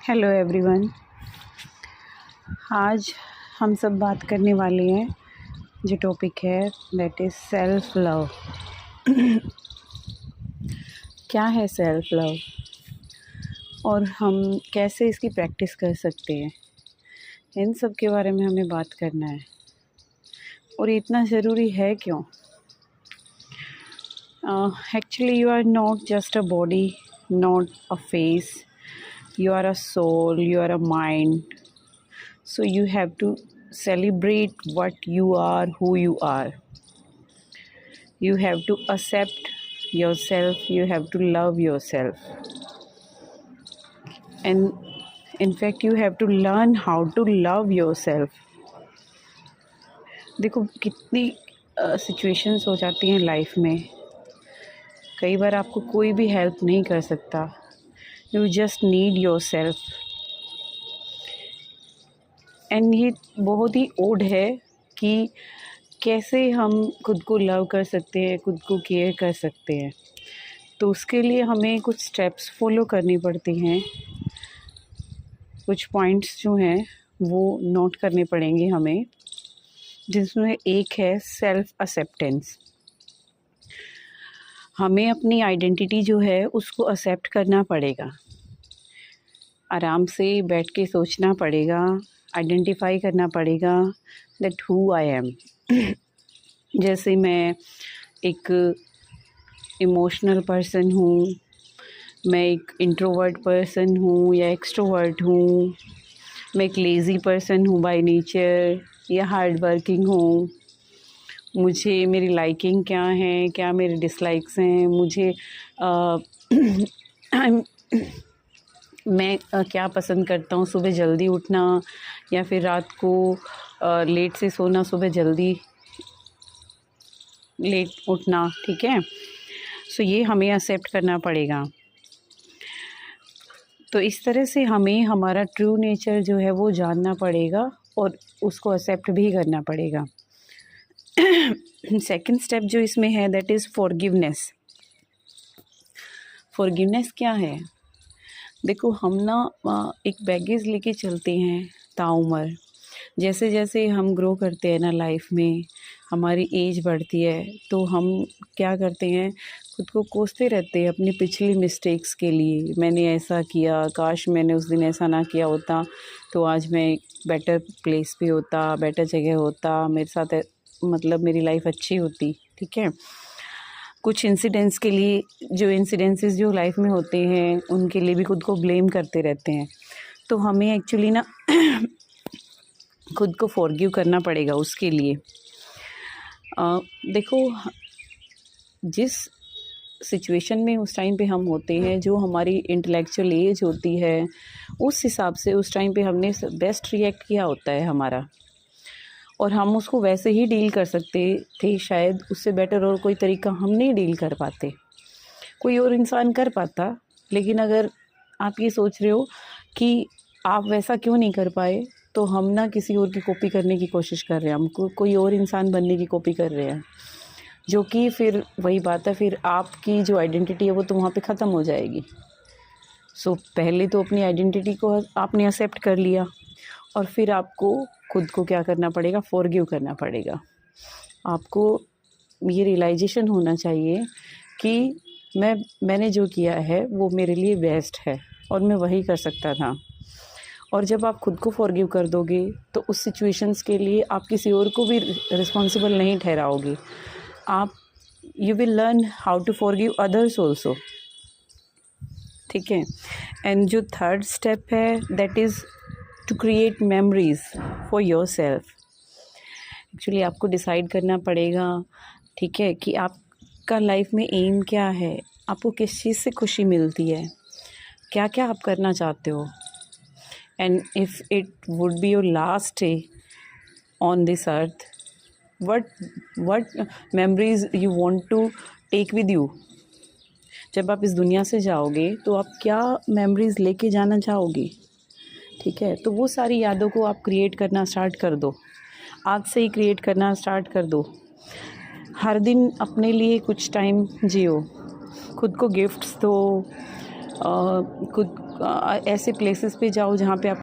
Hello everyone. आज हम सब बात करने वाले हैं, जो टॉपिक है दैट इज़ सेल्फ़ लव। क्या है सेल्फ़ लव और हम कैसे इसकी प्रैक्टिस कर सकते हैं, इन सब के बारे में हमें बात करना है। और ये इतना ज़रूरी है क्यों? Actually you are not just a body, not a face. You are a soul, you are a mind. So you have to celebrate what you are, who you are. You have to accept yourself, you have to love yourself. And in fact you have to learn how to love yourself. देखो कितनी situations हो जाती हैं life में, कई बार आपको कोई भी हेल्प नहीं कर सकता। You just need your self. And ये बहुत ही ओड है कि कैसे हम खुद को लव कर सकते हैं, खुद को केयर कर सकते हैं। तो उसके लिए हमें कुछ स्टेप्स फॉलो करनी पड़ती हैं, कुछ पॉइंट्स जो हैं वो नोट करने पड़ेंगे हमें, जिसमें एक है सेल्फ एक्सेप्टेंस। हमें अपनी आइडेंटिटी जो है उसको एक्सेप्ट करना पड़ेगा। आराम से बैठ के सोचना पड़ेगा, आइडेंटिफाई करना पड़ेगा दैट हु आई एम। जैसे मैं एक इमोशनल पर्सन हूँ, मैं एक इंट्रोवर्ट पर्सन हूँ या एक्सट्रोवर्ट हूँ, मैं एक लेज़ी पर्सन हूँ बाय नेचर या हार्ड वर्किंग हूँ, मुझे मेरी लाइकिंग क्या है, क्या मेरे डिसलाइक्स हैं, मुझे मैं क्या पसंद करता हूँ, सुबह जल्दी उठना या फिर रात को लेट से सोना, सुबह जल्दी लेट उठना। ठीक है, सो ये हमें एक्सेप्ट करना पड़ेगा। तो इस तरह से हमें हमारा ट्रू नेचर जो है वो जानना पड़ेगा और उसको एक्सेप्ट भी करना पड़ेगा। सेकंड स्टेप जो इसमें है दैट इज़ फॉरगिवनेस। फॉरगिवनेस क्या है? देखो हम ना एक बैगेज लेके चलते हैं ताउम्र। जैसे जैसे हम ग्रो करते हैं ना लाइफ में, हमारी एज बढ़ती है, तो हम क्या करते हैं, खुद को कोसते रहते हैं अपनी पिछली मिस्टेक्स के लिए। मैंने ऐसा किया, काश मैंने उस दिन ऐसा ना किया होता तो आज मैं बेटर प्लेस पे होता, बेटर जगह होता, मेरे साथ मतलब मेरी लाइफ अच्छी होती। ठीक है, कुछ इंसिडेंट्स के लिए, जो इंसिडेंसेस जो लाइफ में होते हैं उनके लिए भी खुद को ब्लेम करते रहते हैं। तो हमें एक्चुअली ना खुद को फॉरगिव करना पड़ेगा उसके लिए। देखो जिस सिचुएशन में उस टाइम पे हम होते हैं, जो हमारी इंटेलेक्चुअल एज होती है, उस हिसाब से उस टाइम पे हमने बेस्ट रिएक्ट किया होता है हमारा, और हम उसको वैसे ही डील कर सकते थे। शायद उससे बेटर और कोई तरीका हम नहीं डील कर पाते, कोई और इंसान कर पाता। लेकिन अगर आप ये सोच रहे हो कि आप वैसा क्यों नहीं कर पाए, तो हम ना किसी और की कॉपी करने की कोशिश कर रहे हैं, हम कोई और इंसान बनने की कॉपी कर रहे हैं, जो कि फिर वही बात है, फिर आपकी जो आइडेंटिटी है वो तो वहाँ पे ख़त्म हो जाएगी। सो पहले तो अपनी आइडेंटिटी को आपने एक्सेप्ट कर लिया, और फिर आपको खुद को क्या करना पड़ेगा, फॉरगिव करना पड़ेगा। आपको ये रियलाइजेशन होना चाहिए कि मैंने जो किया है वो मेरे लिए बेस्ट है और मैं वही कर सकता था। और जब आप खुद को फॉरगिव कर दोगे तो उस सिचुएशंस के लिए आप किसी और को भी रिस्पॉन्सिबल नहीं ठहराओगे। You will learn how to forgive others also. ठीक है, एंड जो थर्ड स्टेप है that is to create memories for your self. Actually आपको डिसाइड करना पड़ेगा, ठीक है, कि आपका लाइफ में एम क्या है, आपको किस चीज़ से खुशी मिलती है, क्या क्या आप करना चाहते हो। And if it would be your last day on this earth, what memories you want to take with you। जब आप इस दुनिया से जाओगे तो आप क्या मेमोरीज़ लेके जाना चाहोगे। ठीक है, तो वो सारी यादों को आप क्रिएट करना स्टार्ट कर दो, आज से ही क्रिएट करना स्टार्ट कर दो। हर दिन अपने लिए कुछ टाइम जियो, खुद को गिफ्ट्स दो, खुद ऐसे प्लेसेस पे जाओ जहाँ पे आप